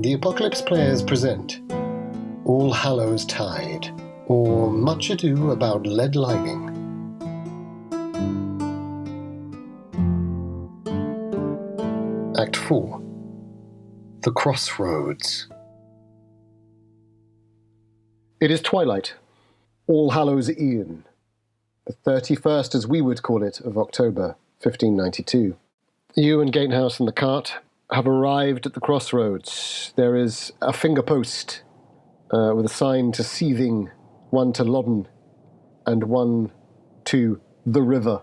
The Apocalypse Players present Allhallowstide, or Much Ado About Lead Lining. Act 4. The Crossroads. It is twilight, Allhallowstide, the 31st, as we would call it, of October, 1592. You and Gatehouse and the cart have arrived at the crossroads. There is a finger post with a sign to Seething, one to Loddon, and one to the river.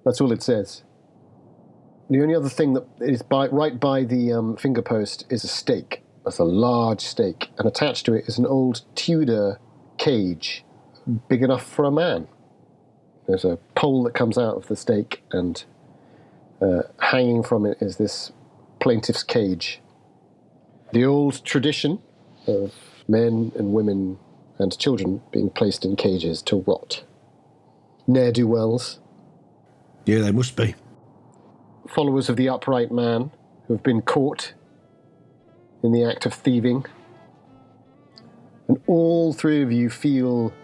That's all it says. The only other thing that is right by the finger post is a stake. That's a large stake, and attached to it is an old Tudor cage, big enough for a man. There's a pole that comes out of the stake, and hanging from it is this plaintiff's cage. The old tradition of men and women and children being placed in cages to rot. Ne'er-do-wells. Yeah, they must be. Followers of the upright man who have been caught in the act of thieving. And all three of you feel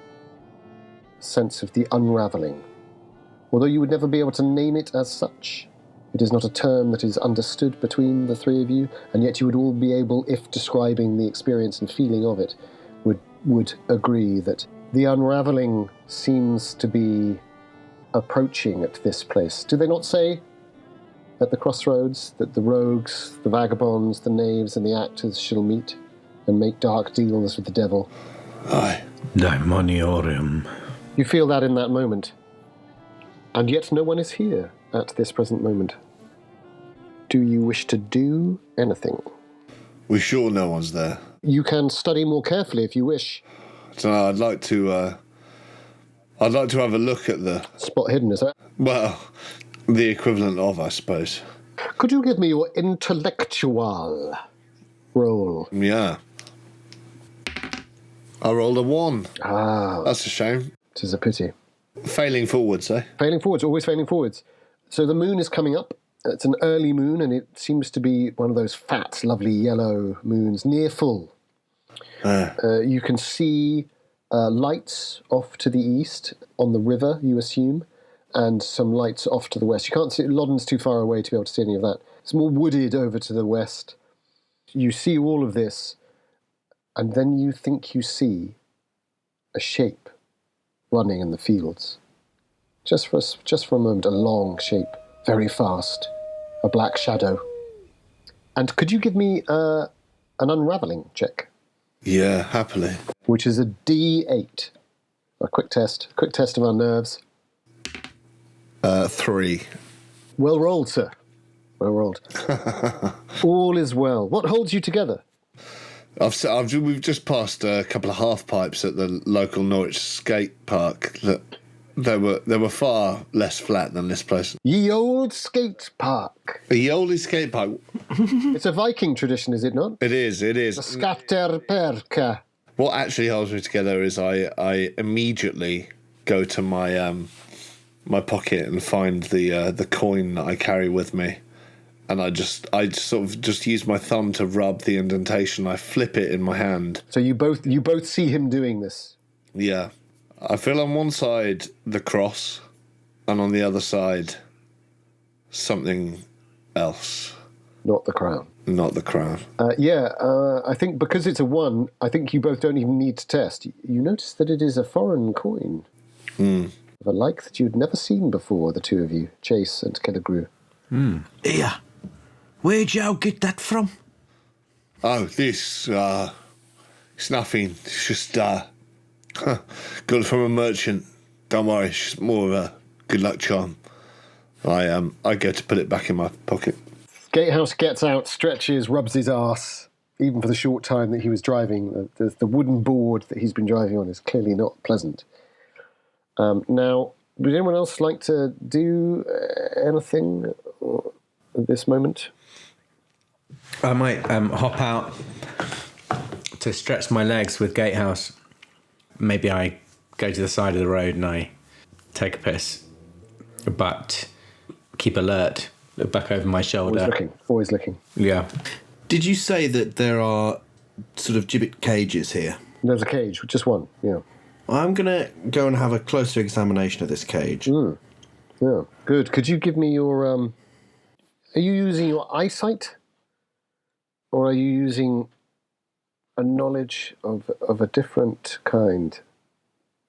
a sense of the unravelling. Although you would never be able to name it as such. It is not a term that is understood between the three of you, and yet you would all be able, if describing the experience and feeling of it, would agree that the unravelling seems to be approaching at this place. Do they not say at the crossroads that the rogues, the vagabonds, the knaves, and the actors shall meet and make dark deals with the devil? Aye. Daemoniorium. You feel that in that moment. And yet no one is here at this present moment. Do you wish to do anything? We're sure no one's there. You can study more carefully if you wish. So I'd like to have a look at the... Spot hidden, is that? Well, the equivalent of, I suppose. Could you give me your intellectual roll? Yeah. I rolled a 1. Ah. That's a shame. It is a pity. Failing forwards, eh? Failing forwards, always failing forwards. So the moon is coming up. It's an early moon, and it seems to be one of those fat, lovely yellow moons, near full. You can see lights off to the east on the river, you assume, and some lights off to the west. You can't see, Loddon's too far away to be able to see any of that. It's more wooded over to the west. You see all of this, and then you think you see a shape running in the fields. Just for a moment, a long shape, very fast, a black shadow. And could you give me an unravelling check? Yeah, happily. Which is a D8. A quick test of our nerves. 3. Well rolled, sir. Well rolled. All is well. What holds you together? We've just passed a couple of half pipes at the local Norwich skate park that they were far less flat than this place. Ye old skate park. The oldest skate park. It's a Viking tradition, is it not? It is. The Skatterperka. What actually holds me together is I immediately go to my my pocket and find the coin that I carry with me. And I sort of just use my thumb to rub the indentation. I flip it in my hand. So you both see him doing this? Yeah. I feel on one side the cross, and on the other side something else. Not the crown. Not the crown. I think because it's a 1, I think you both don't even need to test. You notice that it is a foreign coin. Of a like that you'd never seen before, the two of you, Chase and Kelligrew. Here. Where'd you get that from? Oh, this, it's nothing. It's just, got it from a merchant. Don't worry, it's just more of a good luck charm. I go to put it back in my pocket. Gatehouse gets out, stretches, rubs his arse, even for the short time that he was driving. The wooden board that he's been driving on is clearly not pleasant. Now, would anyone else like to do anything at this moment? I might hop out to stretch my legs with Gatehouse. Maybe I go to the side of the road and I take a piss, but keep alert, look back over my shoulder. Always looking. Yeah. Did you say that there are sort of gibbet cages here? There's a cage, just one, yeah. I'm going to go and have a closer examination of this cage. Yeah, good. Could you give me your... Are you using your eyesight? Or are you using a knowledge of a different kind?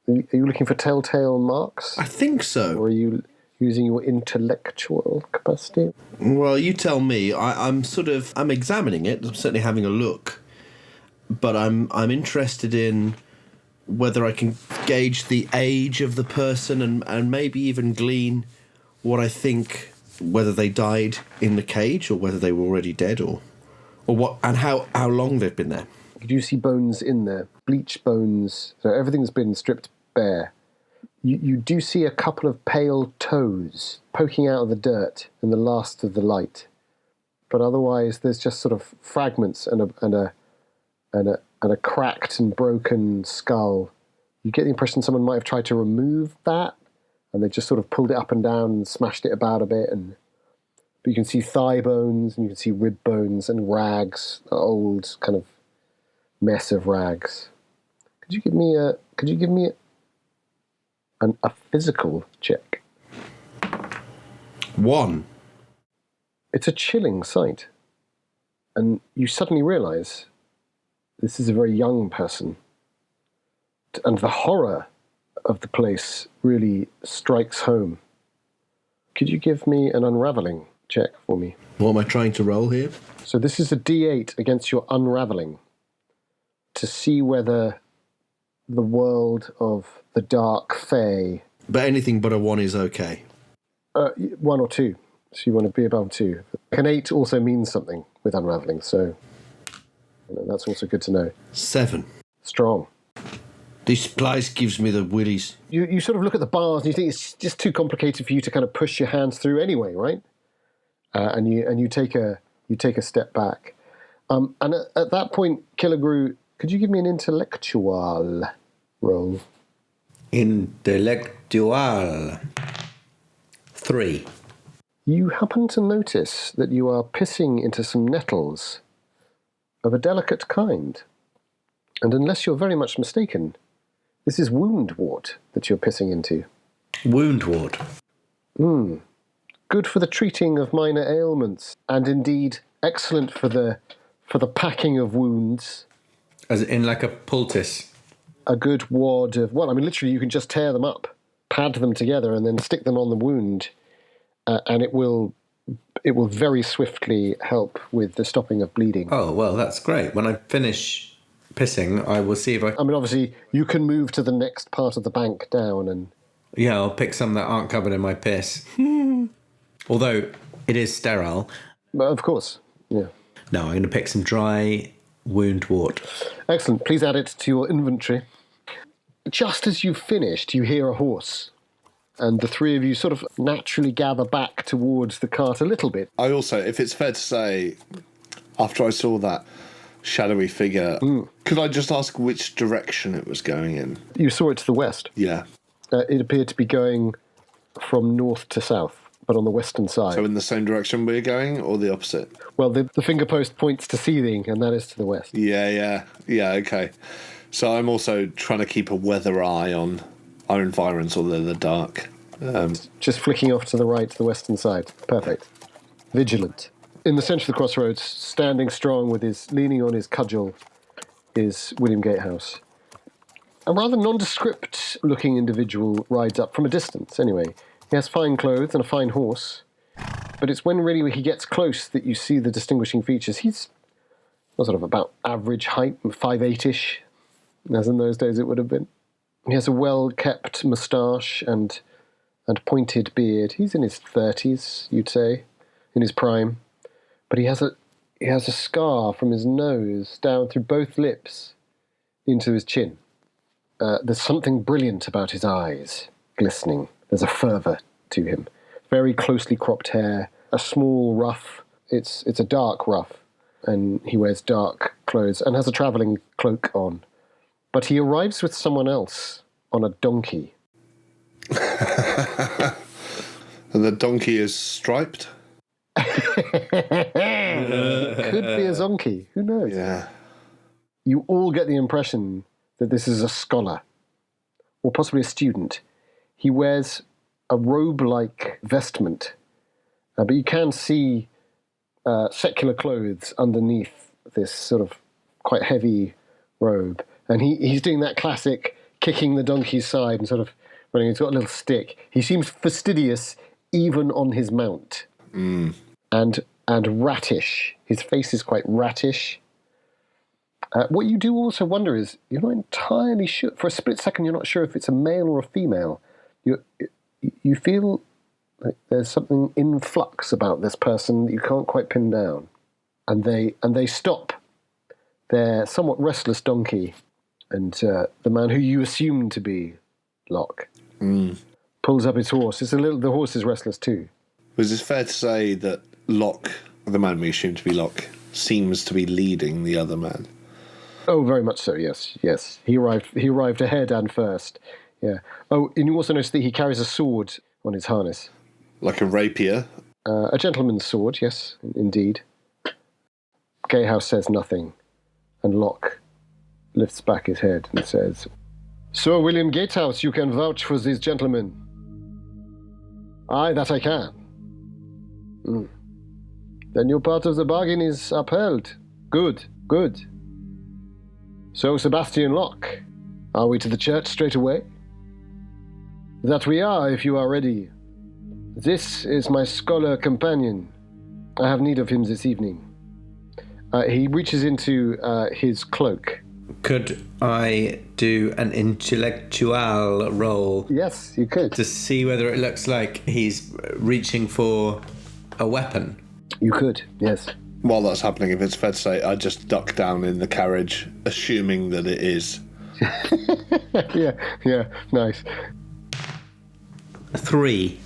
Are you looking for telltale marks? I think so. Or are you using your intellectual capacity? Well, you tell me. I'm examining it. I'm certainly having a look. But I'm interested in whether I can gauge the age of the person and maybe even glean what I think, whether they died in the cage or whether they were already dead or what, and how long they've been there. Do you see bones in there? Bleached bones. So everything's been stripped bare. You do see a couple of pale toes poking out of the dirt in the last of the light. But otherwise, there's just sort of fragments and a cracked and broken skull. You get the impression someone might have tried to remove that, and they just sort of pulled it up and down and smashed it about a bit. But you can see thigh bones, and you can see rib bones and rags, an old kind of mess of rags. Could you give me a physical check? 1. It's a chilling sight, and you suddenly realise this is a very young person. And the horror of the place really strikes home. Could you give me an unravelling check for me? What am I trying to roll here? So this is a D8 against your unravelling to see whether the world of the dark fae... But anything but a 1 is okay. 1 or 2. So you want to be above 2. Can 8 also mean something with unravelling, so that's also good to know. 7. Strong. This place gives me the willies. You sort of look at the bars and you think it's just too complicated for you to kind of push your hands through anyway, right? And you take a step back. And at that point, Killigrew, could you give me an intellectual roll? Intellectual. 3. You happen to notice that you are pissing into some nettles of a delicate kind. And unless you're very much mistaken, this is woundwort that you're pissing into. Woundwort. Good for the treating of minor ailments, and indeed excellent for the packing of wounds. As in like a poultice. A good wad of... Well, I mean, literally, you can just tear them up, pad them together, and then stick them on the wound, and it will very swiftly help with the stopping of bleeding. Oh, well, that's great. When I finish pissing, I will see if I... I mean, obviously, you can move to the next part of the bank down and... Yeah, I'll pick some that aren't covered in my piss. Although it is sterile. But of course, yeah. No, I'm going to pick some dry woundwort. Excellent. Please add it to your inventory. Just as you've finished, you hear a horse. And the three of you sort of naturally gather back towards the cart a little bit. I also, if it's fair to say, after I saw that shadowy figure, could I just ask which direction it was going in? You saw it to the west. Yeah. It appeared to be going from north to south, but on the western side. So in the same direction we're going, or the opposite? Well, the finger post points to Seething, and that is to the west. Yeah, okay. So I'm also trying to keep a weather eye on our environs, although they're dark. Just flicking off to the right, to the western side. Perfect. Vigilant. In the centre of the crossroads, standing strong leaning on his cudgel, is William Gatehouse. A rather nondescript-looking individual rides up, from a distance anyway. He has fine clothes and a fine horse, but it's when really he gets close that you see the distinguishing features. He's sort of about average height, 5'8"-ish, as in those days it would have been. He has a well-kept moustache and pointed beard. He's in his 30s, you'd say, in his prime. But he has a scar from his nose down through both lips into his chin. There's something brilliant about his eyes, glistening. There's a fervour to him. Very closely cropped hair, a small ruff. It's a dark ruff, and he wears dark clothes and has a travelling cloak on. But he arrives with someone else on a donkey. And the donkey is striped? Could be a zonkey. Who knows? Yeah. You all get the impression that this is a scholar, or possibly a student. He wears a robe-like vestment, but you can see secular clothes underneath this sort of quite heavy robe. And he's doing that classic kicking the donkey's side and sort of running. He's got a little stick. He seems fastidious even on his mount. And rattish. His face is quite rattish. What you do also wonder is, you're not entirely sure, for a split second you're not sure if it's a male or a female. You feel like there's something in flux about this person that you can't quite pin down. And they stop their somewhat restless donkey, and the man who you assume to be Locke pulls up his horse. The horse is restless too. Was it fair to say that Locke, the man we assume to be Locke, seems to be leading the other man? Oh, very much so, yes. He arrived ahead and first. Yeah. Oh, and you also notice that he carries a sword on his harness. Like a rapier? A gentleman's sword, yes, indeed. Gatehouse says nothing, and Locke lifts back his head and says, "So, William Gatehouse, you can vouch for this gentleman?" "Aye, that I can." "Then your part of the bargain is upheld. Good. So, Sebastian Locke, are we to the church straight away?" "That we are, if you are ready. This is my scholar companion. I have need of him this evening." He reaches into his cloak. Could I do an intellectual roll Yes, you could. to see whether it looks like he's reaching for a weapon? You could, yes. While that's happening, if it's fair to say, I just duck down in the carriage, assuming that it is. Yeah, nice. 3.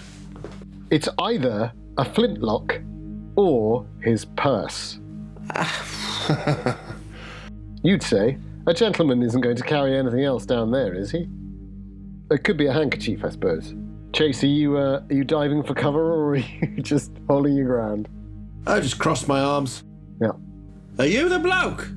It's either a flintlock or his purse. You'd say a gentleman isn't going to carry anything else down there, is he? It could be a handkerchief, I suppose. Chase, are you diving for cover, or are you just holding your ground? I just crossed my arms. Yeah. Are you the bloke?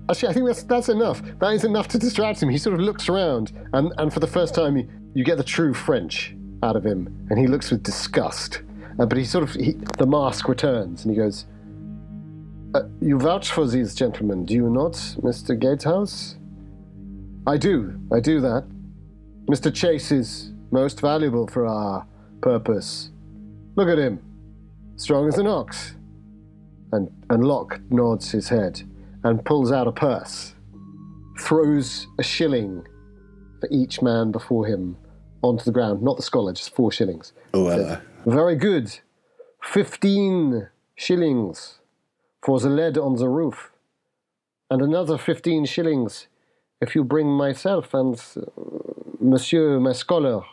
Actually, I think that's enough. That is enough to distract him. He sort of looks around, and for the first time, you get the true French out of him, and he looks with disgust. But the mask returns, and he goes, "You vouch for these gentlemen, do you not, Mr. Gatehouse?" I do that. Mr. Chase is most valuable for our purpose. Look at him, strong as an ox." And Locke nods his head and pulls out a purse, throws a shilling for each man before him onto the ground. Not the scholar, just 4 shillings. Oh, hello. "Very good. 15 shillings for the lead on the roof. And another 15 shillings if you bring myself and Monsieur, my scholar,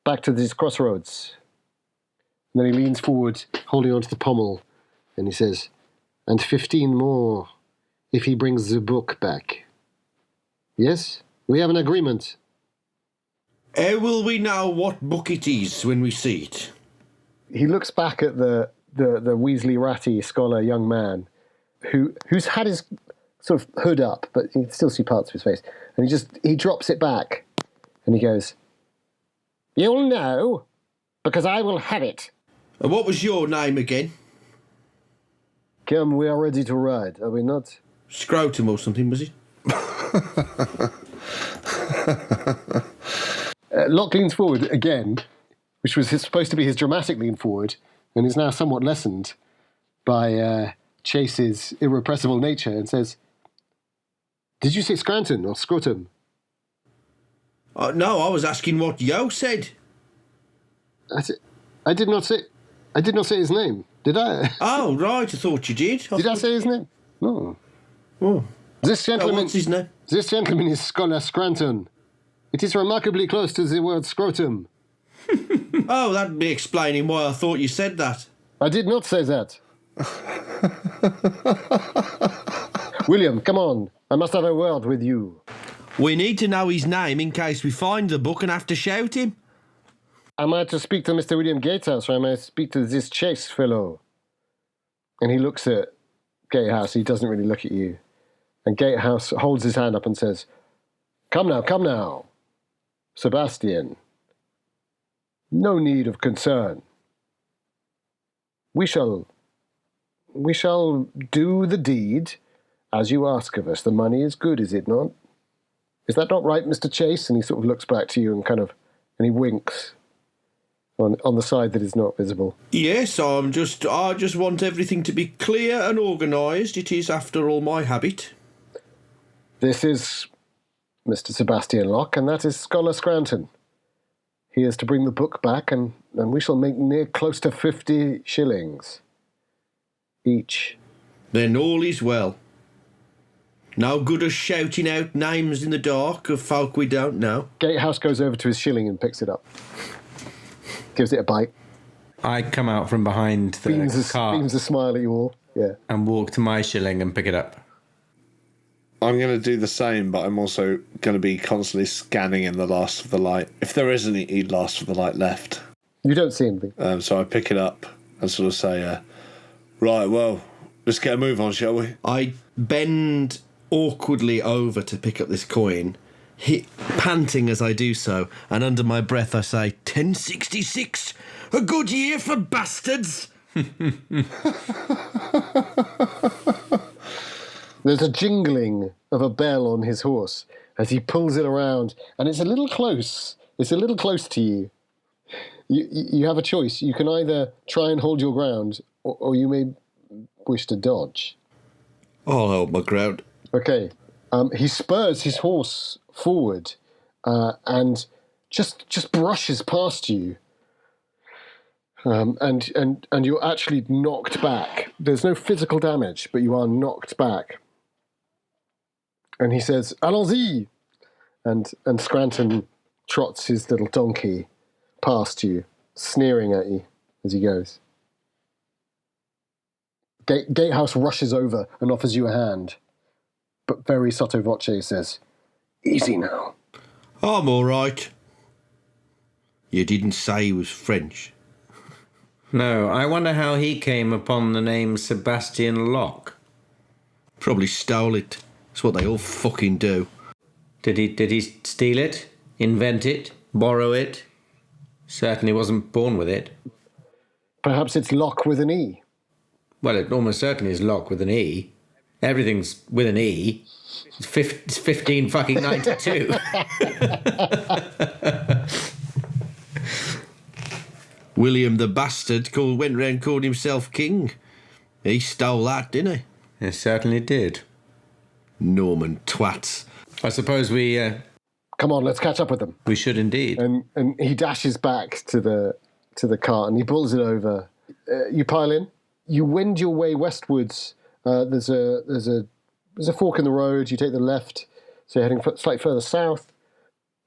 back to these crossroads." And then he leans forward, holding onto the pommel, and he says, "And 15 more if he brings the book back. Yes? We have an agreement." How will we know what book it is when we see it? He looks back at the Weasley ratty scholar young man who's had his sort of hood up, but you can still see parts of his face. And he drops it back and he goes, "You'll know, because I will have it." And what was your name again? "Come, we are ready to ride, are we not?" Scrotum or something, was it? Locke leans forward again, which was supposed to be his dramatic lean forward, and is now somewhat lessened by Chase's irrepressible nature, and says, "Did you say Scranton or Scrotum?" No, I was asking what Yo said. I did not say his name, did I? Oh, right, I thought you did. Did I say his name? No. Oh. This gentleman. What's his name? This gentleman is Scholar Scranton. It is remarkably close to the word scrotum. Oh, that'd be explaining why I thought you said that. I did not say that. William, come on. I must have a word with you. We need to know his name in case we find the book and have to shout him. am I to speak to Mr. William Gatehouse, or am I to speak to this Chase fellow? And he looks at Gatehouse. He doesn't really look at you. And Gatehouse holds his hand up and says, come now, Sebastian. No need of concern. We shall do the deed as you ask of us. The money is good, is it not? Is that not right, Mr. Chase? And he sort of looks back to you and he winks on the side that is not visible. Yes, I just want everything to be clear and organised. It is, after all, my habit. This is Mr. Sebastian Locke, and that is Scholar Scranton. He is to bring the book back, and we shall make near close to 50 shillings each. Then all is well. No good as shouting out names in the dark of folk we don't know. Gatehouse goes over to his shilling and picks it up. Gives it a bite. I come out from behind the car. Beams a smile at you all. Yeah. And walk to my shilling and pick it up. I'm going to do the same, but I'm also going to be constantly scanning in the last of the light. If there is any last of the light left. You don't see anything. So I pick it up and sort of say, right, well, let's get a move on, shall we? I bend awkwardly over to pick up this coin, panting as I do so, and under my breath I say, 1066, a good year for bastards. There's a jingling of a bell on his horse as he pulls it around, and it's a little close. It's a little close to you. You have a choice. You can either try and hold your ground, or you may wish to dodge. I'll hold my ground. Okay. He spurs his horse forward and just brushes past you. And you're actually knocked back. There's no physical damage, but you are knocked back. And he says, Allons-y! And Scranton trots his little donkey past you, sneering at you as he goes. Gatehouse rushes over and offers you a hand, but very sotto voce says, easy now. I'm all right. You didn't say he was French. No, I wonder how he came upon the name Sebastian Locke. Probably stole it. That's what they all fucking do. Did he steal it? Invent it? Borrow it? Certainly wasn't born with it. Perhaps it's Locke with an E. Well, it almost certainly is Locke with an E. Everything's with an E. It's 15 fucking 92. William the Bastard went round and called himself king. He stole that, didn't he? It certainly did. Norman twats. I suppose we... Come on, let's catch up with them. We should indeed. And he dashes back to the cart and he pulls it over. You pile in. You wend your way westwards. There's a fork in the road. You take the left, so you're heading slightly further south.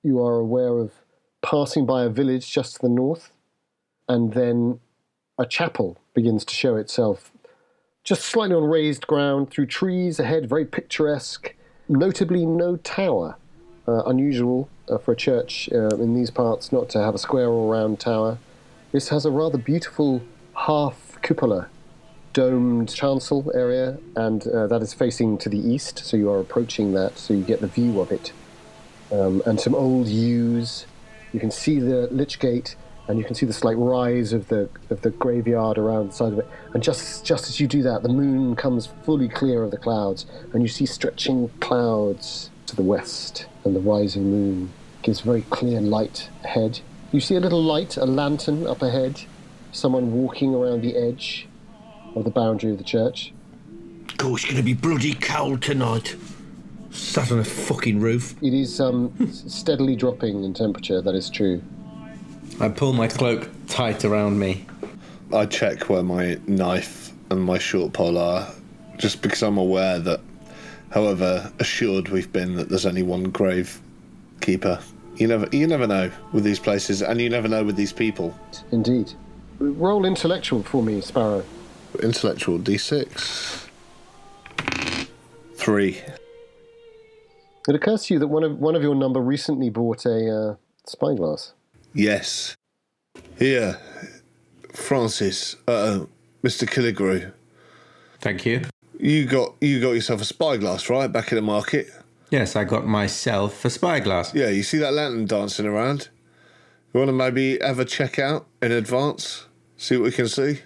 You are aware of passing by a village just to the north. And then a chapel begins to show itself just slightly on raised ground through trees ahead, very picturesque. Notably, no tower. Unusual for a church in these parts not to have a square or round tower. This has a rather beautiful half cupola, domed chancel area, and that is facing to the east, so you are approaching that, so you get the view of it. And some old yews. You can see the lich gate, and you can see the slight rise of the graveyard around the side of it. And just as you do that, the moon comes fully clear of the clouds, and you see stretching clouds to the west, and the rising moon gives very clear light ahead. You see a little light, a lantern up ahead, someone walking around the edge of the boundary of the church. God, it's going to be bloody cold tonight. Sat on a fucking roof. It is steadily dropping in temperature, that is true. I pull my cloak tight around me. I check where my knife and my short pole are, just because I'm aware that, however assured we've been that there's only one grave keeper, you never know with these places, and you never know with these people. Indeed. Roll intellectual for me, Sparrow. Intellectual D6. 3. It occurs to you that one of your number recently bought a spyglass. Yes. Here, Francis, Mr. Killigrew. Thank you. You got yourself a spyglass, right, back in the market? Yes, I got myself a spyglass. Yeah, you see that lantern dancing around? You want to maybe have a check out in advance? See what we can see?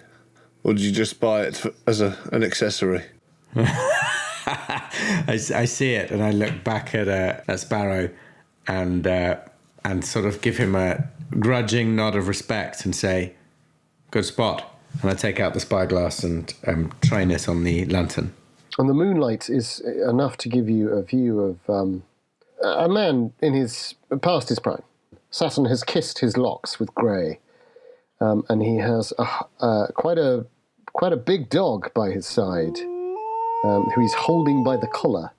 Or did you just buy it as an accessory? I see it, and I look back at Sparrow and sort of give him a grudging nod of respect and say, good spot. And I take out the spyglass and train it on the lantern. And the moonlight is enough to give you a view of a man past his prime. Saturn has kissed his locks with grey, and he has quite a big dog by his side, who he's holding by the collar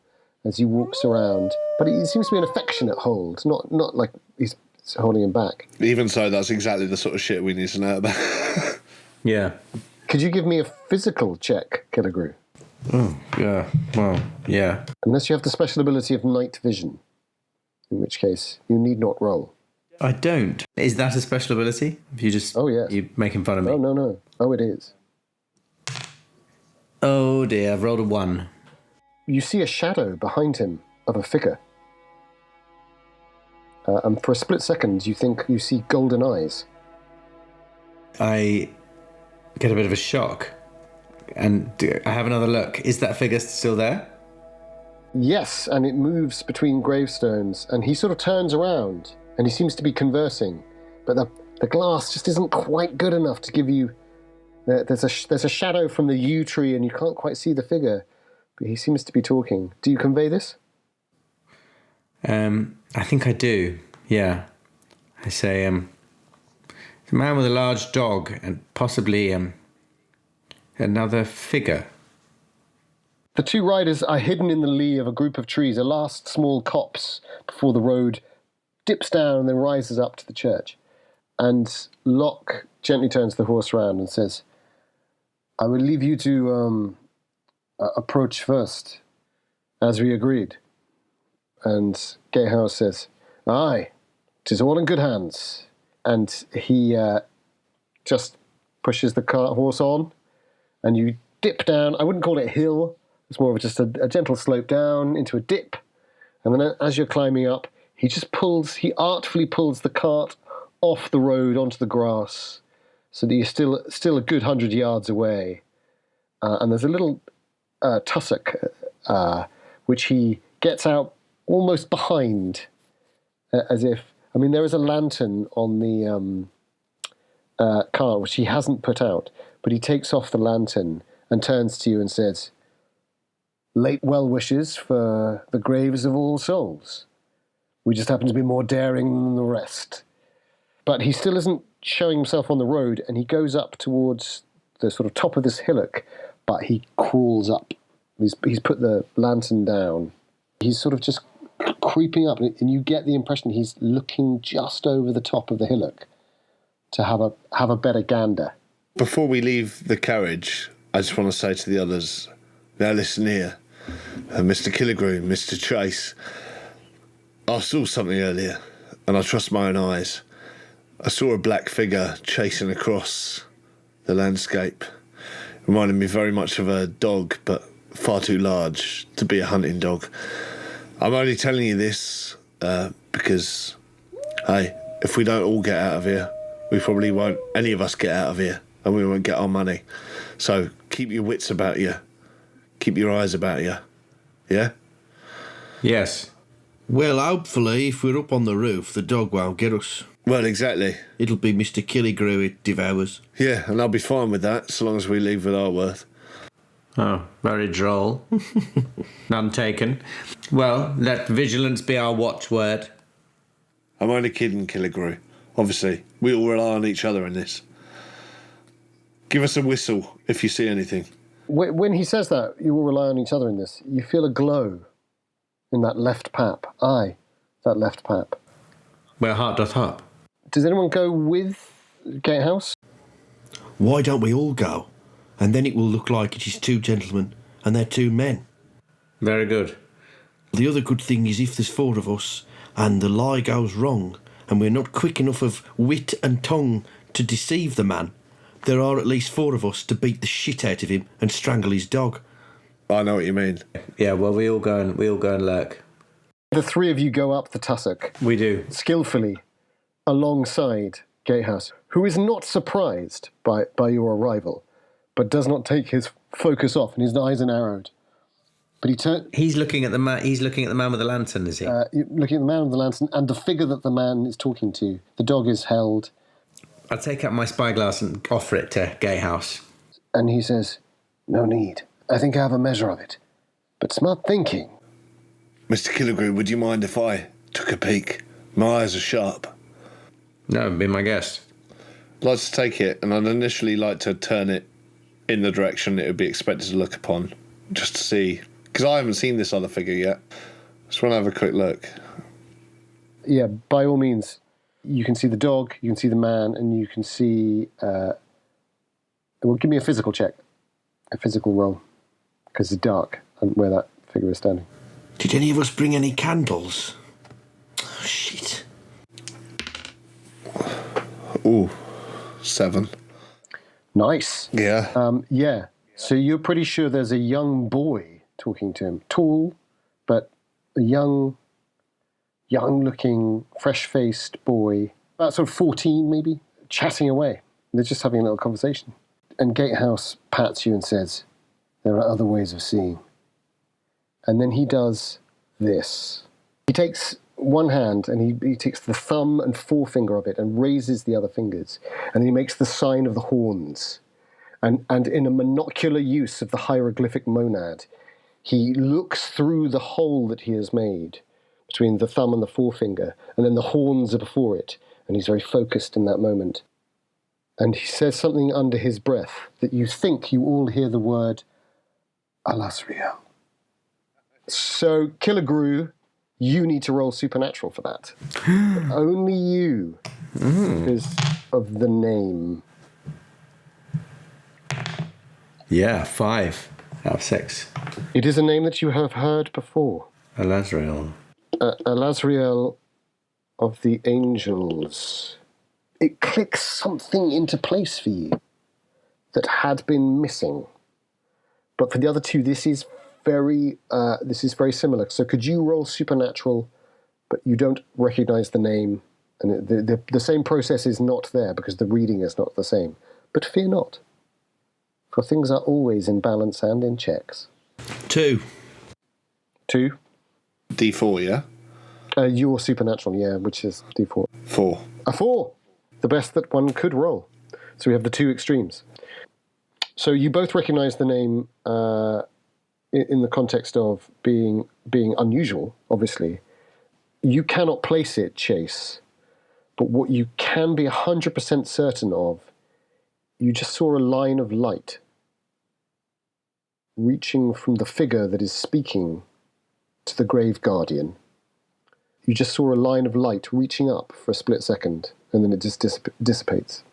as he walks around. But he seems to be an affectionate hold, not like he's holding him back. Even so, that's exactly the sort of shit we need to know about. Yeah. Could you give me a physical check, Killigrew? Oh, yeah. Well, yeah. Unless you have the special ability of night vision, in which case you need not roll. I don't. Is that a special ability? If you just... Oh, yes. You making fun of me? Oh, no. Oh, it is. Oh, dear. I've rolled a 1. You see a shadow behind him of a figure. And for a split second, you think you see golden eyes. I get a bit of a shock. And I have another look. Is that figure still there? Yes, and it moves between gravestones, and he sort of turns around, and he seems to be conversing, but the glass just isn't quite good enough to give you... There's a shadow from the yew tree, and you can't quite see the figure, but he seems to be talking. Do you convey this? I think I do, yeah. I say, it's a man with a large dog and possibly another figure. The two riders are hidden in the lee of a group of trees, a last small copse before the road dips down and then rises up to the church. And Locke gently turns the horse around and says, I will leave you to approach first, as we agreed. And Gatehouse says, aye, 'tis all in good hands. And he just pushes the cart horse on, and you dip down. I wouldn't call it a hill. It's more of just a gentle slope down into a dip. And then as you're climbing up, he artfully pulls the cart off the road onto the grass so that you're still a good 100 yards away. And there's a little tussock, which he gets out almost behind, as if... I mean, there is a lantern on the cart, which he hasn't put out, but he takes off the lantern and turns to you and says, late well wishes for the graves of all souls. We just happen to be more daring than the rest. But he still isn't showing himself on the road, and he goes up towards the sort of top of this hillock, but he crawls up. He's put the lantern down. He's sort of just creeping up, and you get the impression he's looking just over the top of the hillock to have a better gander. Before we leave the carriage, I just want to say to the others, now listen here, Mr. Killigrew, Mr. Chase, I saw something earlier, and I trust my own eyes. I saw a black figure chasing across the landscape. Reminded me very much of a dog, but far too large to be a hunting dog. I'm only telling you this because, hey, if we don't all get out of here, we probably won't, any of us get out of here, and we won't get our money. So keep your wits about you. Keep your eyes about you. Yeah? Yes. Well, hopefully, if we're up on the roof, the dog won't get us. Well, exactly. It'll be Mr. Killigrew it devours. Yeah, and I'll be fine with that, so long as we leave with our worth. Oh, very droll. None taken. Well, let vigilance be our watchword. I'm only kidding, Killigrew. Obviously, we all rely on each other in this. Give us a whistle if you see anything. When he says that, you will rely on each other in this. You feel a glow in that left pap. Aye, that left pap. Where heart doth harp. Does anyone go with Gatehouse? Why don't we all go? And then it will look like it is two gentlemen, and they're two men. Very good. The other good thing is if there's four of us, and the lie goes wrong, and we're not quick enough of wit and tongue to deceive the man. There are at least 4 of us to beat the shit out of him and strangle his dog. I know what you mean. Yeah, well, we all go and lurk. The 3 of you go up the tussock, We do. skillfully, alongside Gatehouse, who is not surprised by your arrival, but does not take his focus off, and his eyes are narrowed. But He's looking at the man. He's looking at the man with the lantern, is he? looking at the man with the lantern and the figure that the man is talking to. The dog is held, I take out my spyglass and offer it to Gatehouse. and he says, "No need. I think I have a measure of it. But smart thinking." Mr. Killigrew, would you mind if I took a peek? My eyes are sharp. No, be my guest. I'd like to take it, and I'd initially like to turn it in the direction it would be expected to look upon, just to see, because I haven't seen this other figure yet. Just want to have a quick look. Yeah, by all means, you can see the dog, you can see the man, and you can see... well, give me a physical check. A physical roll. Because it's dark and where that figure is standing. Did any of us bring any candles? Oh, shit. Ooh, 7. Nice. Yeah. Yeah. So you're pretty sure there's a young boy talking to him. Tall, but a young-looking, fresh-faced boy, about sort of 14 maybe, chatting away. They're just having a little conversation. And Gatehouse pats you and says, "There are other ways of seeing." And then he does this. He takes one hand and he takes the thumb and forefinger of it and raises the other fingers. And then he makes the sign of the horns. And in a monocular use of the hieroglyphic monad, he looks through the hole that he has made between the thumb and the forefinger, and then the horns are before it, and he's very focused in that moment. And he says something under his breath that you think you all hear the word Allhallowstide. So, Killigrew, you need to roll supernatural for that. Only you, because of the name. Yeah, 5 out of 6. It is a name that you have heard before. Alazrael. Allhallowstide of the Angels. It clicks something into place for you that had been missing. But for the other 2, this is very similar. So could you roll supernatural, but you don't recognize the name, and the same process is not there because the reading is not the same. But fear not, for things are always in balance and in checks. 2. 2. D4, yeah? Your supernatural, yeah, which is D4. 4. A 4! The best that one could roll. So we have the 2 extremes. So you both recognize the name in the context of being unusual, obviously. You cannot place it, Chase, but what you can be 100% certain of, you just saw a line of light reaching from the figure that is speaking to the grave guardian. You just saw a line of light reaching up for a split second, and then it just dissipates.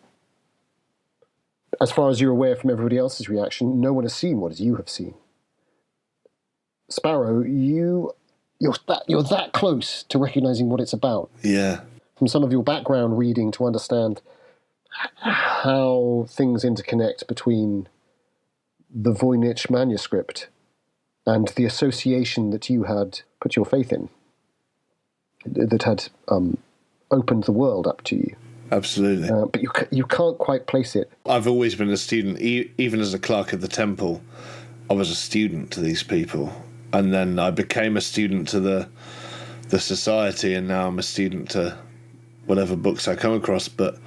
As far as you're aware from everybody else's reaction, no one has seen what you have seen. Sparrow, you're that close to recognizing what it's about. Yeah. From some of your background reading to understand how things interconnect between the Voynich manuscript and the association that you had put your faith in, that had opened the world up to you. Absolutely. But you can't quite place it. I've always been a student, even as a clerk at the temple. I was a student to these people, and then I became a student to the society, and now I'm a student to whatever books I come across. But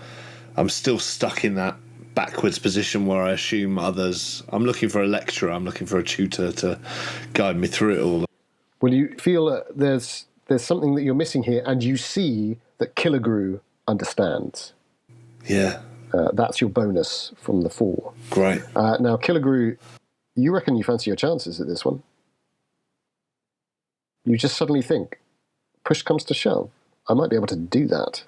I'm still stuck in that backwards position where I assume others. I'm looking for a lecturer. I'm looking for a tutor to guide me through it all. Well, you feel that there's something that you're missing here, and you see that Killigrew understands. Yeah. That's your bonus from the 4. Great. Now, Killigrew, you reckon you fancy your chances at this one? You just suddenly think, push comes to shove, I might be able to do that.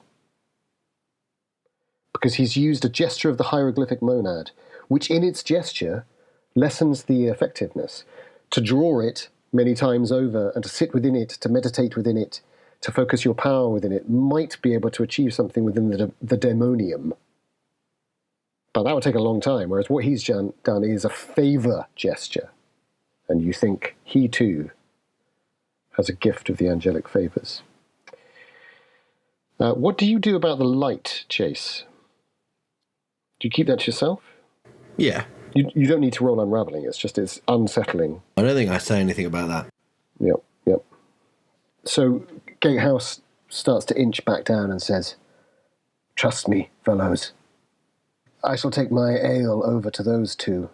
Because he's used a gesture of the hieroglyphic monad, which in its gesture lessens the effectiveness. To draw it many times over and to sit within it, to meditate within it, to focus your power within it, might be able to achieve something within the daemonium. But that would take a long time, whereas what he's done is a favour gesture. And you think he too has a gift of the angelic favours. What do you do about the light, Chase? Do you keep that to yourself? Yeah. You don't need to roll unravelling, it's unsettling. I don't think I say anything about that. Yep. So Gatehouse starts to inch back down and says, "Trust me, fellows. I shall take my ale over to those two.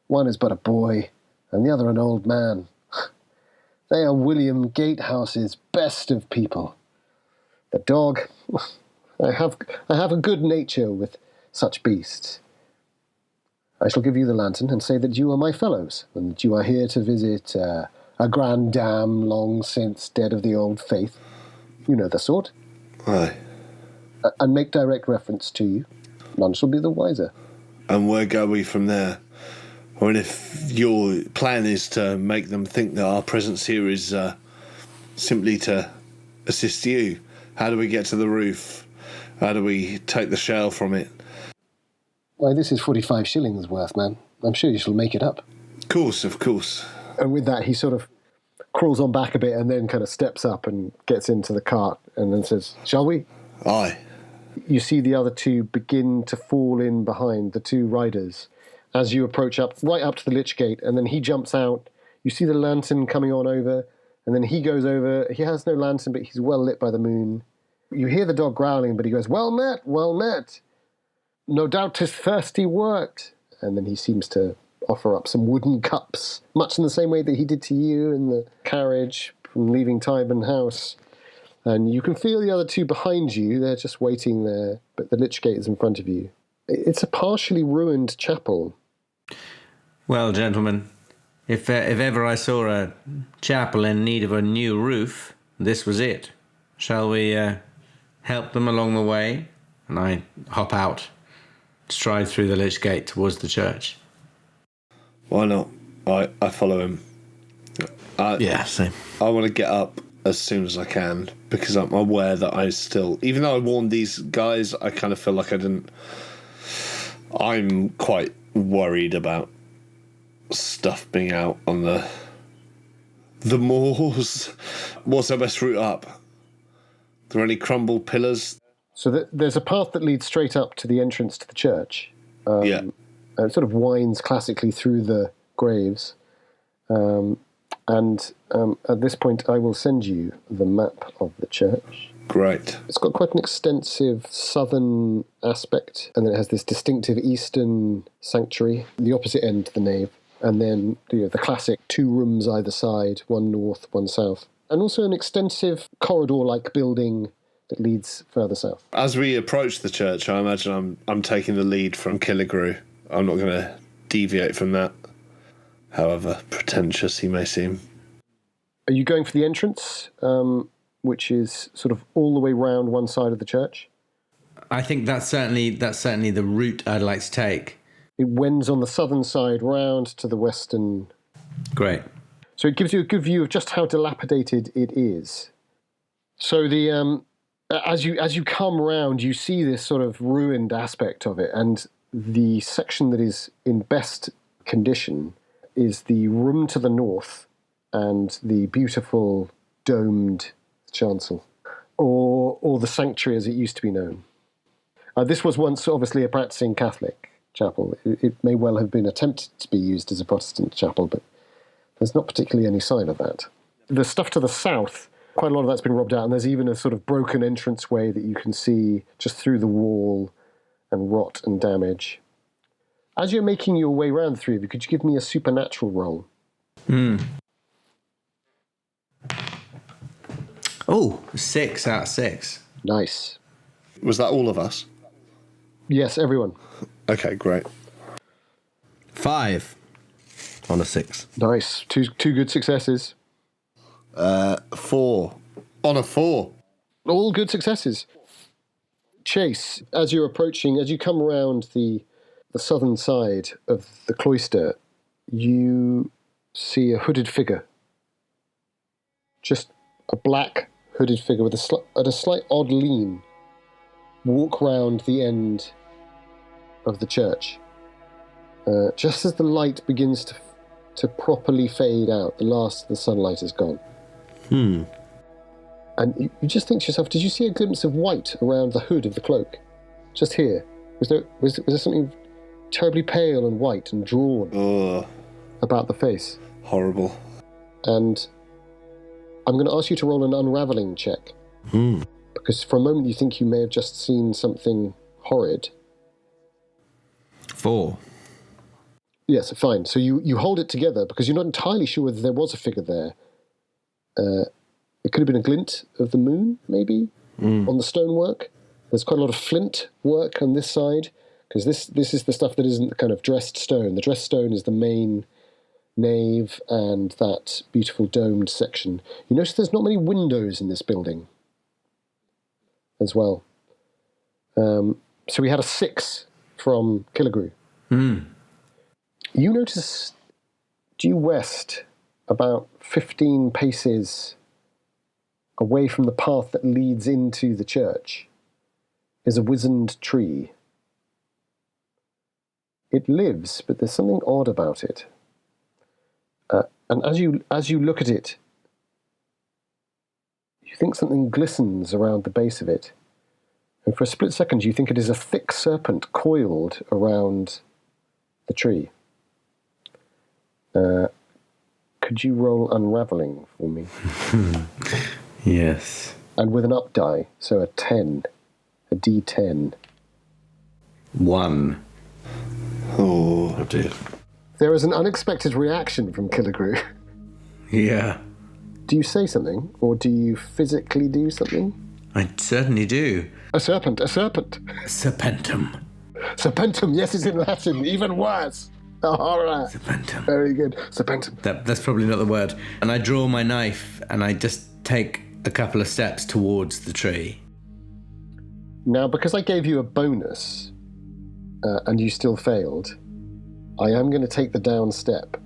One is but a boy, and the other an old man. They are William Gatehouse's best of people. The dog, I have a good nature with such beasts. I shall give you the lantern and say that you are my fellows, and that you are here to visit a grand dame long since dead of the old faith. You know the sort. Aye. And make direct reference to you. None shall be the wiser." And where go we from there? I mean, if your plan is to make them think that our presence here is simply to assist you, how do we get to the roof? How do we take the shell from it? Why, this is 45 shillings worth, man. I'm sure you shall make it up. Of course. And with that, he sort of crawls on back a bit and then kind of steps up and gets into the cart and then says, "Shall we?" Aye. You see the other two begin to fall in behind the two riders as you approach right up to the Lich Gate, and then he jumps out. You see the lantern coming on over, and then he goes over. He has no lantern, but he's well lit by the moon. You hear the dog growling, but he goes, "Well met, well met. No doubt 'tis thirsty worked." And then he seems to offer up some wooden cups, much in the same way that he did to you in the carriage from leaving Tyburn House. And you can feel the other two behind you. They're just waiting there, but the Lich Gate is in front of you. It's a partially ruined chapel. Well, gentlemen, if ever I saw a chapel in need of a new roof, this was it. Shall we help them along the way? And I hop out, stride through the Lich Gate towards the church. Why not? I follow him. Yeah, same. I want to get up as soon as I can, because I'm aware that I still, even though I warned these guys, I kind of feel like I didn't. I'm quite worried about stuff being out on the moors. What's our best route up? Are there any crumbled pillars? So there's a path that leads straight up to the entrance to the church. Yeah. And it sort of winds classically through the graves. And at this point, I will send you the map of the church. Great. It's got quite an extensive southern aspect, and then it has this distinctive eastern sanctuary, the opposite end to the nave, and then the classic 2 rooms either side, one north, one south, and also an extensive corridor-like building that leads further south. As we approach the church, I imagine I'm taking the lead from Killigrew. I'm not going to deviate from that, however pretentious he may seem. Are you going for the entrance, which is sort of all the way round one side of the church? I think that's certainly the route I'd like to take. It wends on the southern side round to the western. Great. So it gives you a good view of just how dilapidated it is. So the as you come round, you see this sort of ruined aspect of it, and the section that is in best condition is the room to the north and the beautiful domed chancel, or the sanctuary as it used to be known. This was once obviously a practicing Catholic chapel. It may well have been attempted to be used as a Protestant chapel, but there's not particularly any sign of that. The stuff to the south, quite a lot of that's been robbed out, and there's even a sort of broken entranceway that you can see just through the wall, and rot and damage. As you're making your way around, the three of you, could you give me a supernatural roll? Oh, 6 out of 6. Nice. Was that all of us? Yes, everyone. Okay, great. 5 on a 6. Nice. Two good successes. 4 on a 4. All good successes. Chase, as you're approaching, as you come around the southern side of the cloister, you see a hooded figure. Just a black hooded figure with a slight odd lean walk round the end of the church. Just as the light begins to properly fade out, the last of the sunlight is gone. And you just think to yourself, did you see a glimpse of white around the hood of the cloak? Just here. Was there something terribly pale and white and drawn about the face? Horrible. And I'm going to ask you to roll an unravelling check. Because for a moment you think you may have just seen something horrid. 4. Yes, fine. So you hold it together because you're not entirely sure whether there was a figure there. It could have been a glint of the moon, maybe, on the stonework. There's quite a lot of flint work on this side, because this is the stuff that isn't the kind of dressed stone. The dressed stone is the main nave and that beautiful domed section. You notice there's not many windows in this building as well. So we had a 6 from Killigrew. You notice due west, about 15 paces away from the path that leads into the church, is a wizened tree. It lives, but there's something odd about it. And as you look at it, you think something glistens around the base of it. And for a split second, you think it is a thick serpent coiled around the tree. Could you roll unravelling for me? Yes. And with an up die, so a 10. A D10. 1. Oh dear. There is an unexpected reaction from Killigrew. Yeah. Do you say something, or do you physically do something? I certainly do. A serpent, a serpent. Serpentum. Serpentum, yes, it's in Latin, even worse. All right. Serpentum. Very good. Serpentum. That's probably not the word. And I draw my knife and I just take a couple of steps towards the tree. Now, because I gave you a bonus, and you still failed, I am going to take the down step.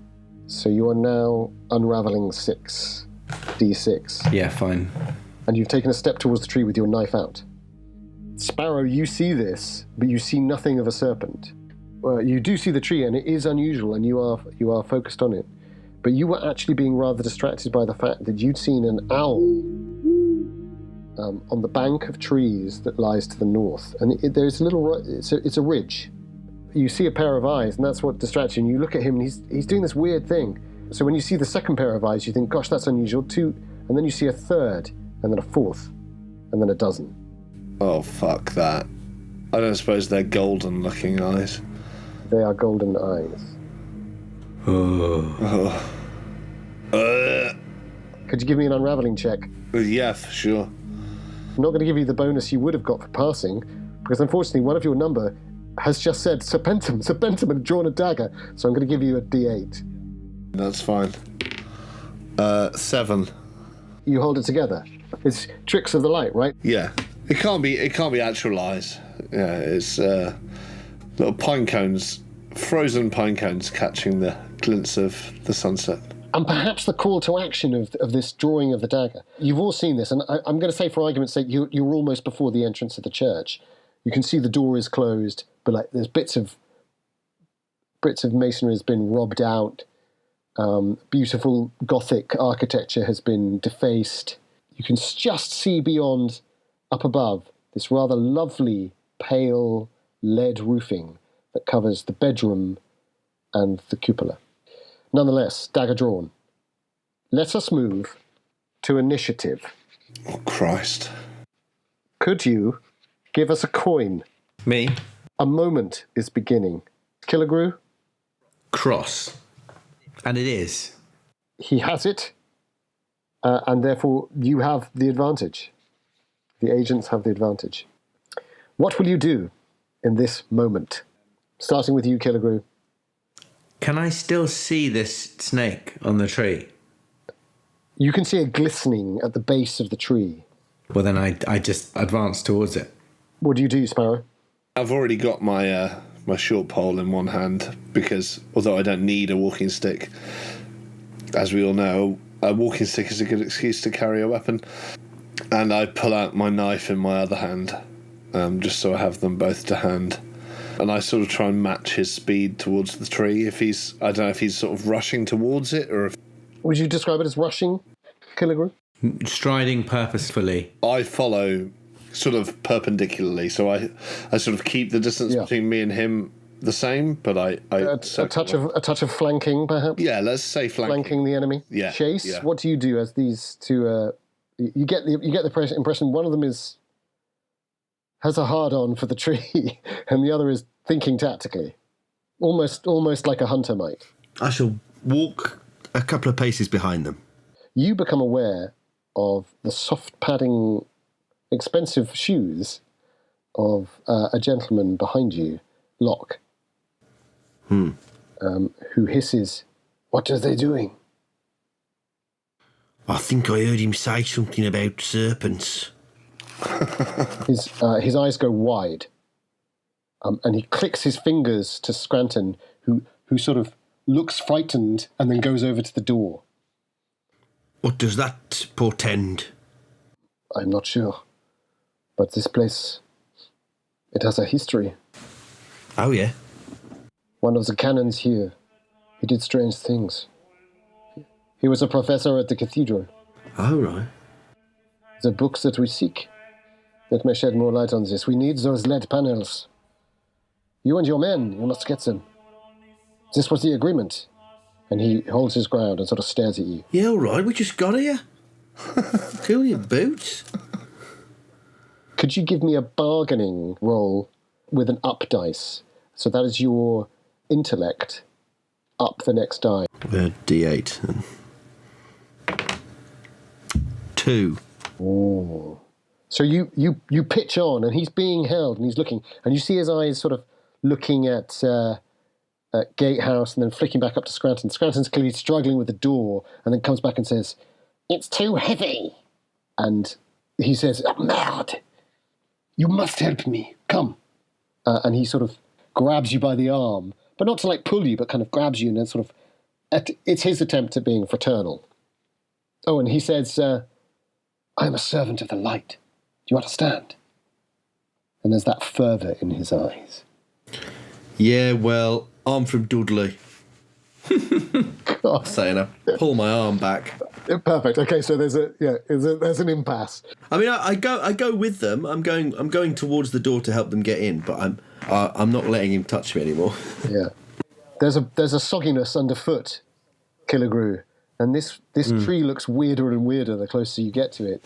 So you are now unravelling 6. D6. Yeah, fine. And you've taken a step towards the tree with your knife out. Sparrow, you see this, but you see nothing of a serpent. You do see the tree, and it is unusual, and you are focused on it. But you were actually being rather distracted by the fact that you'd seen an owl on the bank of trees that lies to the north. And there's a little... It's a ridge. You see a pair of eyes, and that's what distracts you. And you look at him, and he's doing this weird thing. So when you see the second pair of eyes, you think, gosh, that's unusual. 2, and then you see a third, and then a fourth, and then a dozen. Oh, fuck that. I don't suppose they're golden-looking eyes. They are golden eyes. Could you give me an unravelling check? Yeah, for sure. I'm not going to give you the bonus you would have got for passing, because unfortunately one of your number has just said serpentum, serpentum, and drawn a dagger, so I'm going to give you a D8. That's fine. 7. You hold it together. It's tricks of the light, right? Yeah. It can't be actual eyes. Yeah, it's little pine cones, frozen pine cones catching the glints of the sunset. And perhaps the call to action of this drawing of the dagger. You've all seen this, and I'm going to say, for argument's sake, you're almost before the entrance of the church. You can see the door is closed, but there's bits of masonry has been robbed out. Beautiful Gothic architecture has been defaced. You can just see beyond, up above, this rather lovely, pale lead roofing that covers the bedroom and the cupola. Nonetheless, dagger drawn. Let us move to initiative. Oh, Christ. Could you give us a coin? Me? A moment is beginning. Killigrew? Cross. And it is. He has it, and therefore you have the advantage. The agents have the advantage. What will you do in this moment? Starting with you, Killigrew. Can I still see this snake on the tree? You can see it glistening at the base of the tree. Well, then I just advance towards it. What do you do, Sparrow? I've already got my my short pole in one hand because, although I don't need a walking stick, as we all know, a walking stick is a good excuse to carry a weapon. And I pull out my knife in my other hand, just so I have them both to hand. And I sort of try and match his speed towards the tree. I don't know if he's sort of rushing towards it or if... Would you describe it as rushing, Killigrew? Striding purposefully. I follow sort of perpendicularly, so I sort of keep the distance between me and him the same, but a touch of flanking, perhaps. Yeah, let's say flanking the enemy. Yeah, Chase. Yeah. What do you do as these two? You get the impression one of them has a hard on for the tree, and the other is thinking tactically, almost like a hunter might. I shall walk a couple of paces behind them. You become aware of the soft padding, expensive shoes of a gentleman behind you, Locke, who hisses, "What are they doing?" I think I heard him say something about serpents. His eyes go wide, and he clicks his fingers to Scranton, who sort of looks frightened and then goes over to the door. What does that portend? I'm not sure, but this place, it has a history. Oh, yeah? One of the canons here, he did strange things. He was a professor at the cathedral. Oh, right. The books that we seek, that may shed more light on this. We need those lead panels. You and your men, you must get them. This was the agreement. And he holds his ground and sort of stares at you. Yeah, all right, we just got here. Cool your boots. Could you give me a bargaining roll with an up dice? So that is your intellect up the next die. D8. Then. 2. Oh. So you pitch on, and he's being held, and he's looking, and you see his eyes sort of looking at Gatehouse and then flicking back up to Scranton. Scranton's clearly struggling with the door, and then comes back and says, "It's too heavy." And he says, "Merde, you must help me. Come." And he sort of grabs you by the arm, but not to like pull you, but kind of grabs you, and then sort of, it's his attempt at being fraternal. Oh, and he says, "I am a servant of the light. Do you understand?" And there's that fervour in his eyes. Yeah, well, I'm from Dudley. Saying I pull my arm back. Perfect. Okay, so there's an impasse. I mean, I go with them. I'm going towards the door to help them get in, but I'm not letting him touch me anymore. Yeah, there's a sogginess underfoot, Killigrew, and this tree looks weirder and weirder the closer you get to it.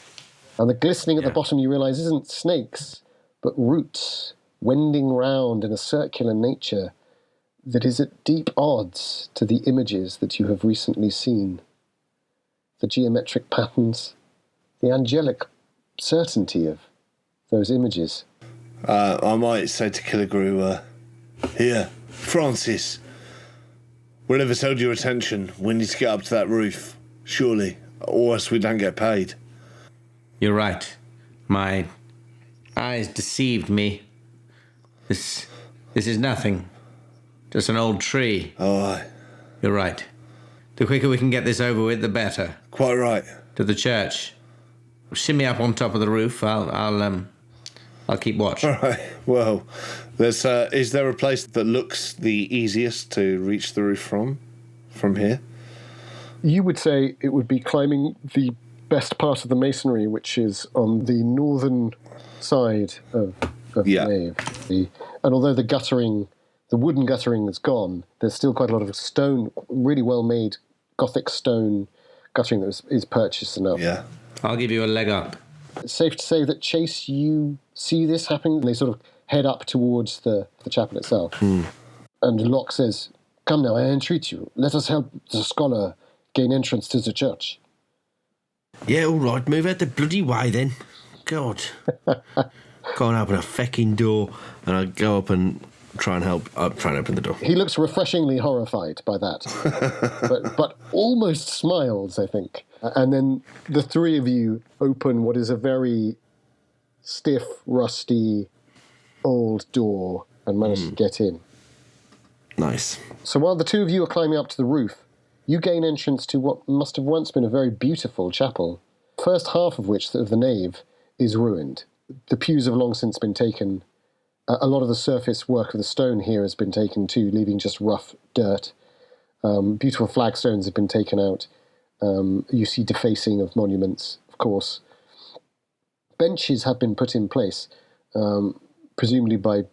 And the glistening at the bottom you realise isn't snakes, but roots wending round in a circular nature that is at deep odds to the images that you have recently seen. The geometric patterns, the angelic certainty of those images. I might say to Killigrew, "Here, Francis, whatever's held your attention, we need to get up to that roof, surely, or else we don't get paid." You're right. My eyes deceived me. This is nothing. Just an old tree. Oh, aye. You're right. The quicker we can get this over with, the better. Quite right. To the church. Shimmy up on top of the roof. I'll keep watch. All right. Well, is there a place that looks the easiest to reach the roof from here? You would say it would be climbing the best part of the masonry, which is on the northern side of the nave. And although the wooden guttering is gone, there's still quite a lot of stone, really well-made Gothic stone guttering that is purchased enough. Yeah. I'll give you a leg up. It's safe to say that, Chase, you see this happening, and they sort of head up towards the chapel itself. And Locke says, "Come now, I entreat you. Let us help the scholar gain entrance to the church." Yeah, all right, move out the bloody way then. God. Can't open a fecking door. And I go up and try and help. Try and open the door. He looks refreshingly horrified by that, but almost smiles, I think. And then the three of you open what is a very stiff, rusty, old door and manage to get in. Nice. So while the two of you are climbing up to the roof, you gain entrance to what must have once been a very beautiful chapel, first half of which, of the nave, is ruined. The pews have long since been taken, A lot of the surface work of the stone here has been taken too, leaving just rough dirt. Beautiful flagstones have been taken out. You see defacing of monuments, of course. Benches have been put in place, presumably by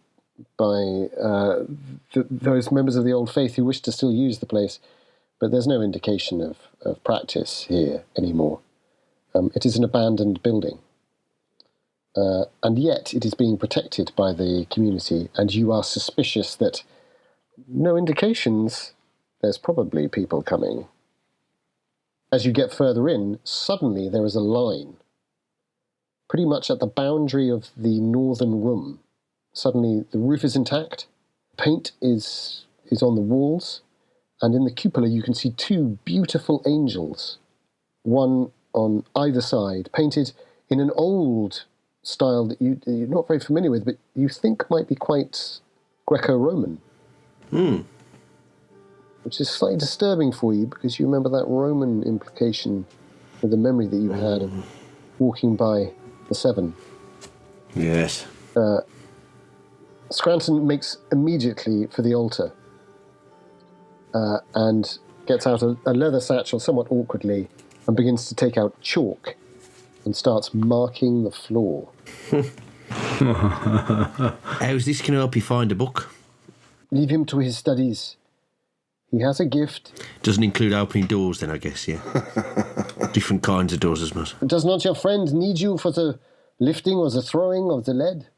those members of the Old Faith who wish to still use the place, but there's no indication of practice here anymore. It is an abandoned building, and yet it is being protected by the community, and you are suspicious that no indications there's probably people coming. As you get further in, suddenly there is a line, pretty much at the boundary of the northern room. Suddenly the roof is intact, paint is on the walls, and in the cupola you can see two beautiful angels, one on either side, painted in an old style that you're not very familiar with, but you think might be quite Greco-Roman. Which is slightly disturbing for you because you remember that Roman implication with the memory that you had of walking by the Seven. Yes. Scranton makes immediately for the altar and gets out a leather satchel somewhat awkwardly and begins to take out chalk and starts marking the floor. How's this going to help you find a book? Leave him to his studies. He has a gift. Doesn't include opening doors then, I guess, yeah. Different kinds of doors, as much. Does not your friend need you for the lifting or the throwing of the lead?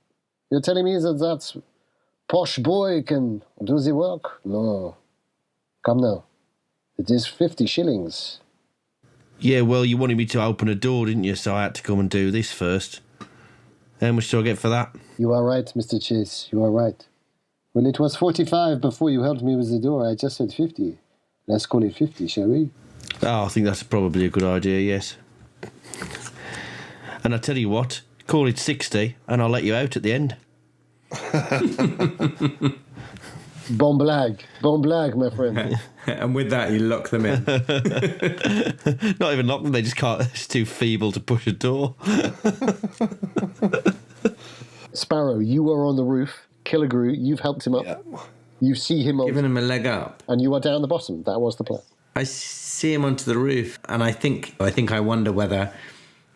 You're telling me that posh boy can do the work? No. Come now. It is 50 shillings. Yeah, well, you wanted me to open a door, didn't you? So I had to come and do this first. How much do I get for that? You are right, Mr. Chase. You are right. Well, it was 45 before you helped me with the door. I just said 50. Let's call it 50, shall we? Oh, I think that's probably a good idea, yes. And I tell you what, call it 60 and I'll let you out at the end. Bon blague, my friend. And with that, you lock them in. Not even lock them, they just can't, it's too feeble to push a door. Sparrow, you are on the roof. Killigrew, you've helped him up. Yeah. You see him on... Giving him a leg up. And you are down the bottom. That was the plan. I see him onto the roof, and I think I wonder whether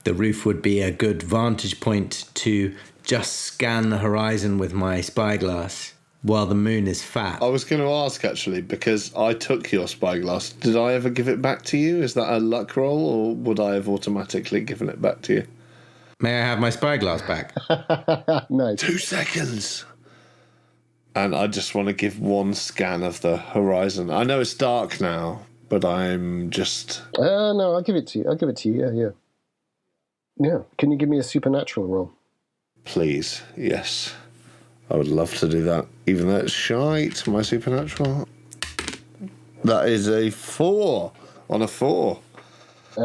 the roof would be a good vantage point to just scan the horizon with my spyglass while the moon is fat. I was going to ask, actually, because I took your spyglass. Did I ever give it back to you? Is that a luck roll, or would I have automatically given it back to you? May I have my spyglass back? Nice. 2 seconds. And I just want to give one scan of the horizon. I know it's dark now, but I'm just... No, I'll give it to you. Yeah. Yeah. Can you give me a supernatural roll? Please, yes. I would love to do that. Even though it's shite, my supernatural. That is a 4 on a 4.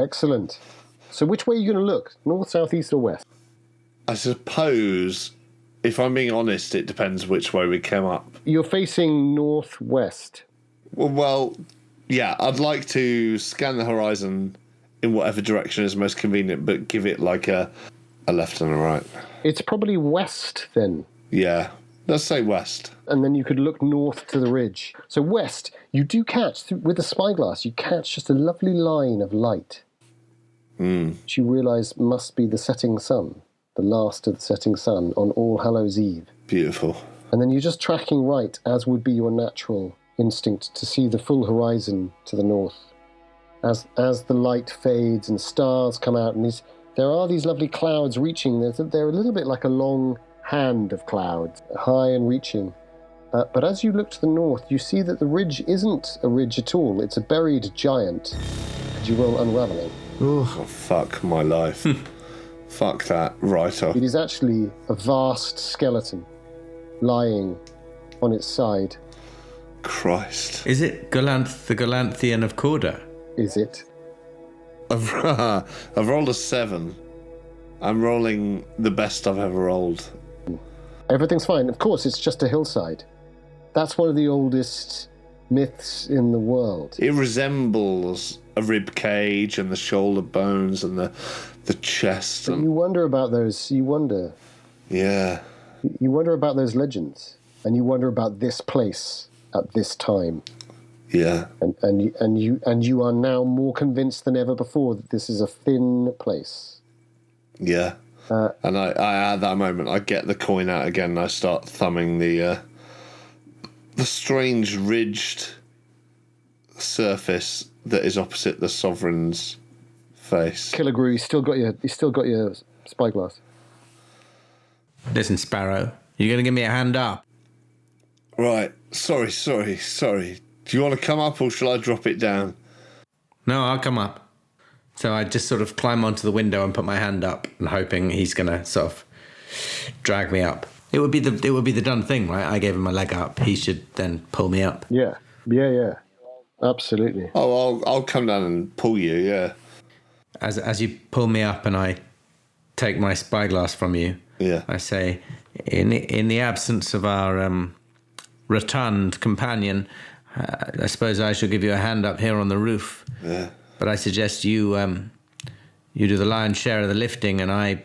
Excellent. So which way are you going to look? North, south, east, or west? I suppose... If I'm being honest, it depends which way we came up. You're facing northwest. Well, yeah, I'd like to scan the horizon in whatever direction is most convenient, but give it like a left and a right. It's probably west then. Yeah, let's say west. And then you could look north to the ridge. So west, you do catch, with the spyglass, you catch just a lovely line of light. Which you realise must be the setting sun. The last of the setting sun on All Hallows Eve. Beautiful. And then you're just tracking right, as would be your natural instinct, to see the full horizon to the north. As the light fades and stars come out, and there are these lovely clouds reaching. They're a little bit like a long hand of clouds, high and reaching. But as you look to the north, you see that the ridge isn't a ridge at all. It's a buried giant. Could you roll Unraveling? Oh, fuck my life. Fuck that, right off. It is actually a vast skeleton lying on its side. Christ. Is it the Galanthian of Corda? Is it? I've rolled a 7. I'm rolling the best I've ever rolled. Everything's fine. Of course, it's just a hillside. That's one of the oldest myths in the world. It resembles a rib cage and the shoulder bones and the chest. And you wonder about those. You wonder. Yeah. You wonder about those legends, and you wonder about this place at this time. Yeah. And you are now more convinced than ever before that this is a thin place. Yeah. And I at that moment, I get the coin out again and I start thumbing the strange ridged surface that is opposite the sovereign's face. Killigrew, you still got your spyglass. Listen, Sparrow, you're going to give me a hand up. Right. Sorry. Do you want to come up or shall I drop it down? No, I'll come up. So I just sort of climb onto the window and put my hand up and hoping he's going to sort of drag me up. It would be the done thing, right? I gave him a leg up. He should then pull me up. Yeah. Absolutely. Oh, I'll come down and pull you, yeah. As you pull me up and I take my spyglass from you, Yeah. I say, in the absence of our rotund companion, I suppose I shall give you a hand up here on the roof. Yeah. But I suggest you do the lion's share of the lifting and I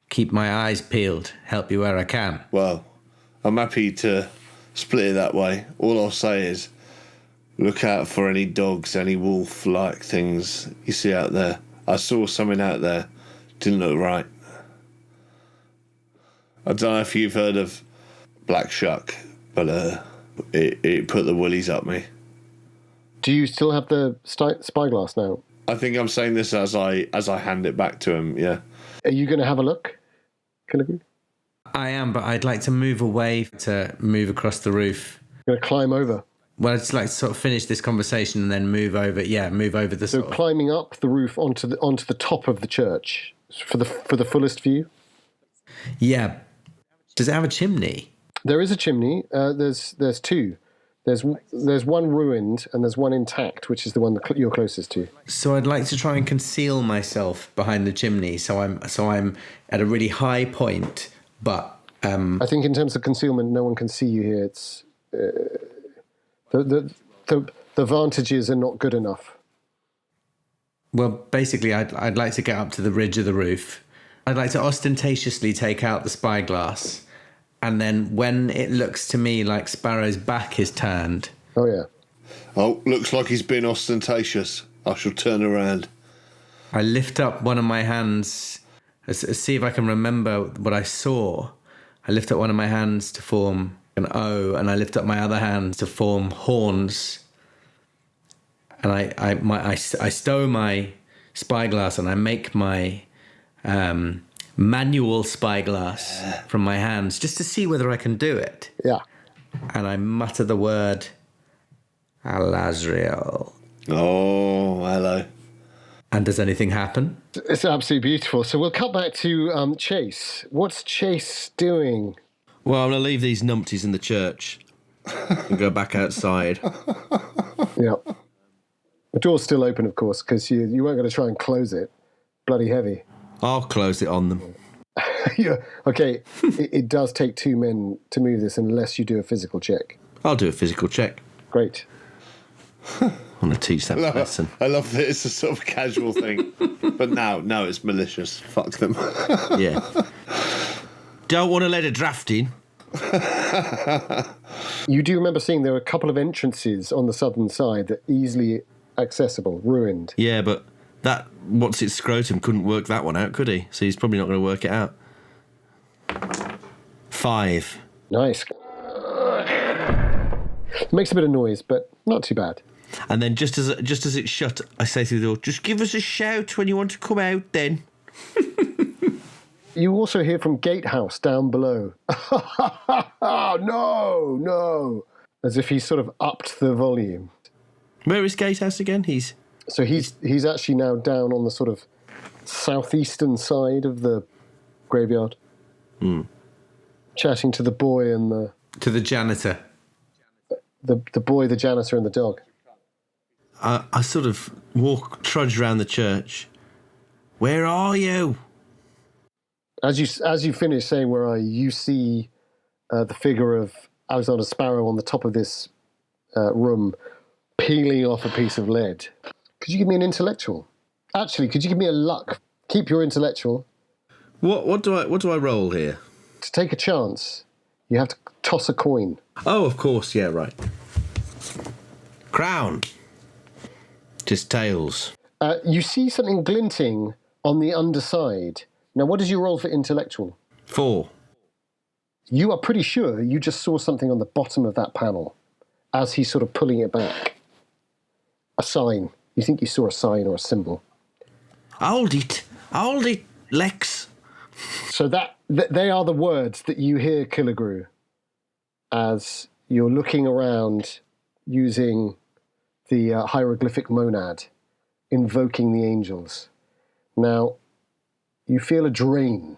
keep my eyes peeled, help you where I can. Well, I'm happy to split it that way. All I'll say is look out for any dogs, any wolf-like things you see out there. I saw something out there. Didn't look right. I don't know if you've heard of Black Shuck, but it put the woolies up me. Do you still have the spyglass now? I think I'm saying this as I hand it back to him, yeah. Are you going to have a look, Killigrew? I am, but I'd like to move away to move across the roof. You're going to climb over? Well, I'd just like to sort of finish this conversation and then move over the So sort of... climbing up the roof onto the top of the church for the fullest view? Yeah. Does it have a chimney? There is a chimney. There's two. There's one ruined and there's one intact, which is the one that you're closest to. So I'd like to try and conceal myself behind the chimney, so I'm at a really high point. But I think in terms of concealment, no one can see you here. It's the vantages are not good enough. well, basically, I'd like to get up to the ridge of the roof. I'd like to ostentatiously take out the spyglass. And then when it looks to me like Sparrow's back is turned... Oh, yeah. Oh, looks like he's been ostentatious. I shall turn around. I lift up one of my hands, see if I can remember what I saw. I lift up one of my hands to form an O, and I lift up my other hand to form horns. And I stow my spyglass and I make my... manual spyglass from my hands just to see whether I can do it. Yeah. And I mutter the word Alazriel. Oh, hello. And does anything happen? It's absolutely beautiful. So we'll cut back to Chase. What's Chase doing? Well, I'm going to leave these numpties in the church and go back outside. Yeah. The door's still open, of course, because you weren't going to try and close it. Bloody heavy. I'll close it on them. Yeah. Okay, it does take two men to move this unless you do a physical check. I'll do a physical check. Great. I want to teach that lesson. I love that it's a sort of casual thing. But no, it's malicious. Fuck them. Yeah. Don't want to let a draft in. You do remember seeing there were a couple of entrances on the southern side that are easily accessible, ruined. Yeah, but that what's its scrotum couldn't work that one out, could he? So he's probably not going to work it out. 5. Nice. Makes a bit of noise, but not too bad. And then just as it's shut, I say through the door, just give us a shout when you want to come out then. You also hear from Gatehouse down below. No. As if he's sort of upped the volume. Where is Gatehouse again? He's actually now down on the sort of southeastern side of the graveyard. Chatting to the boy and the... To the janitor. The boy, the janitor, and the dog. I sort of trudge around the church. Where are you? As you finish saying where are you see the figure of Alexander Sparrow on the top of this room peeling off a piece of lead. Could you give me an intellectual? Actually, could you give me a luck? Keep your intellectual. What do I roll here? to take a chance, you have to toss a coin. Oh, of course, yeah, right. Crown. 'Tis tails. You see something glinting on the underside. Now, what is your roll for intellectual? 4. You are pretty sure you just saw something on the bottom of that panel as he's sort of pulling it back. A sign. You think you saw a sign or a symbol. Hold it, Lex. So they are the words that you hear, Killigrew, as you're looking around using the hieroglyphic monad, invoking the angels. Now, you feel a drain,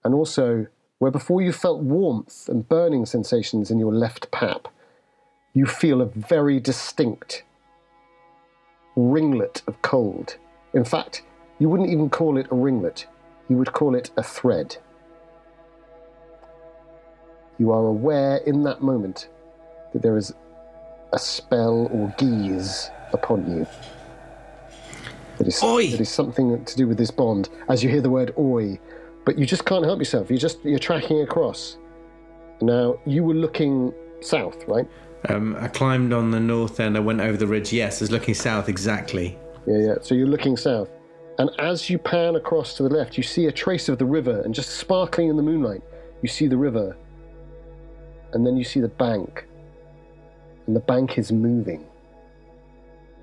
and also, where before you felt warmth and burning sensations in your left pap, you feel a very distinct ringlet of cold. In fact, you wouldn't even call it a ringlet. You would call it a thread. You are aware in that moment that there is a spell or gaze upon you. That is something to do with this bond, as you hear the word oi, but you just can't help yourself. You're tracking across. Now, you were looking south, right? I climbed on the north end. I went over the ridge. Yes, I was looking south exactly. Yeah. So you're looking south. And as you pan across to the left, you see a trace of the river, and just sparkling in the moonlight, you see the river. And then you see the bank. And the bank is moving.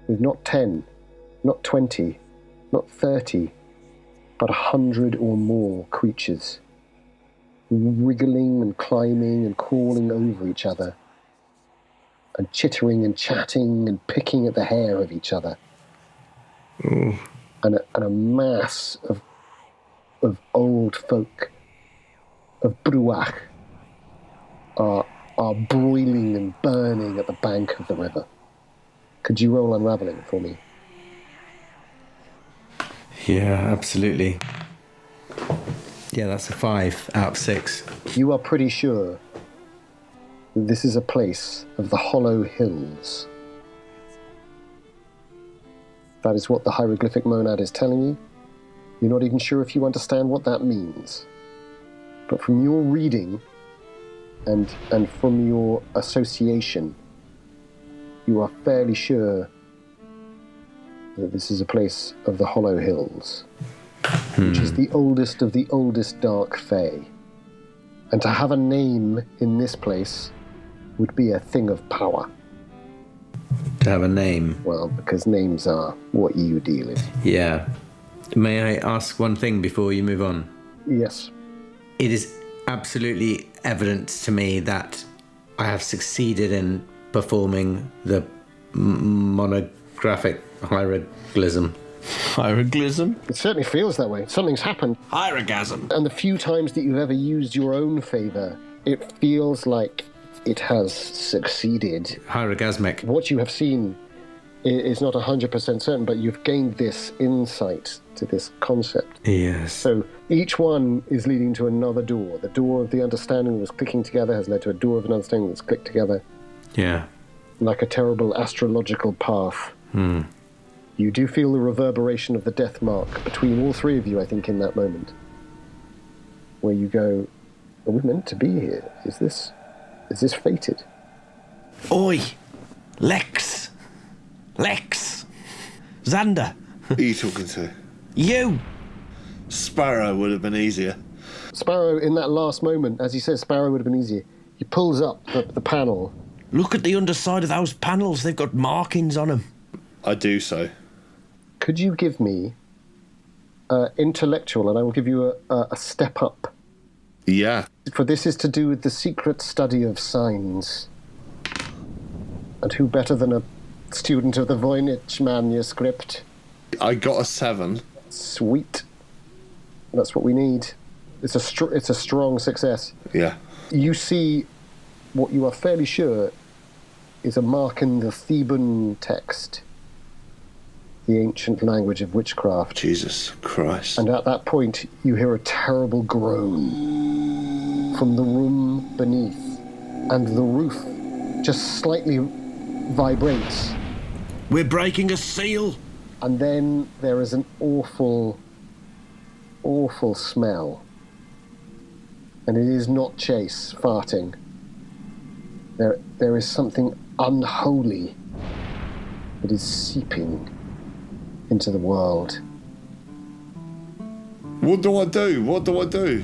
With not 10, not 20, not 30, but 100 or more creatures. Wriggling and climbing and crawling over each other. And chittering and chatting and picking at the hair of each other. Ooh. And a mass of old folk, of bruach, are broiling and burning at the bank of the river. Could you roll unraveling for me? Yeah, absolutely. Yeah, that's a 5 out of 6. You are pretty sure that this is a place of the Hollow Hills. That is what the hieroglyphic monad is telling you. You're not even sure if you understand what that means. But from your reading and from your association, you are fairly sure that this is a place of the Hollow Hills, which is the oldest of the oldest dark fae. And to have a name in this place would be a thing of power. To have a name? Well, because names are what you deal in. Yeah. May I ask one thing before you move on? Yes. It is absolutely evident to me that I have succeeded in performing the monographic hieroglyph. Hierogasm? It certainly feels that way. Something's happened. Hierogasm. And the few times that you've ever used your own favour, it feels like it has succeeded. Hierogasmic. What you have seen is not 100% certain, but you've gained this insight to this concept. Yes. So each one is leading to another door. The door of the understanding that was clicking together has led to a door of an understanding that's clicked together. Yeah. Like a terrible astrological path. You do feel the reverberation of the death mark between all three of you, I think, in that moment. Where you go, are we meant to be here? Is this fated? Oi! Lex! Xander! Who are you talking to? You! Sparrow would have been easier. Sparrow, in that last moment, as he says Sparrow would have been easier, he pulls up the panel. Look at the underside of those panels. They've got markings on them. I do so. Could you give me intellectual, and I will give you a step up. Yeah. For this is to do with the secret study of signs. And who better than a student of the Voynich manuscript? I got a 7. Sweet. That's what we need. It's a strong success. Yeah. You see what you are fairly sure is a mark in the Theban text, the ancient language of witchcraft. Jesus Christ. And at that point, you hear a terrible groan from the room beneath, and the roof just slightly vibrates. We're breaking a seal. And then there is an awful, awful smell. And it is not Chase farting. There is something unholy that is seeping into the world. What do I do? What do I do?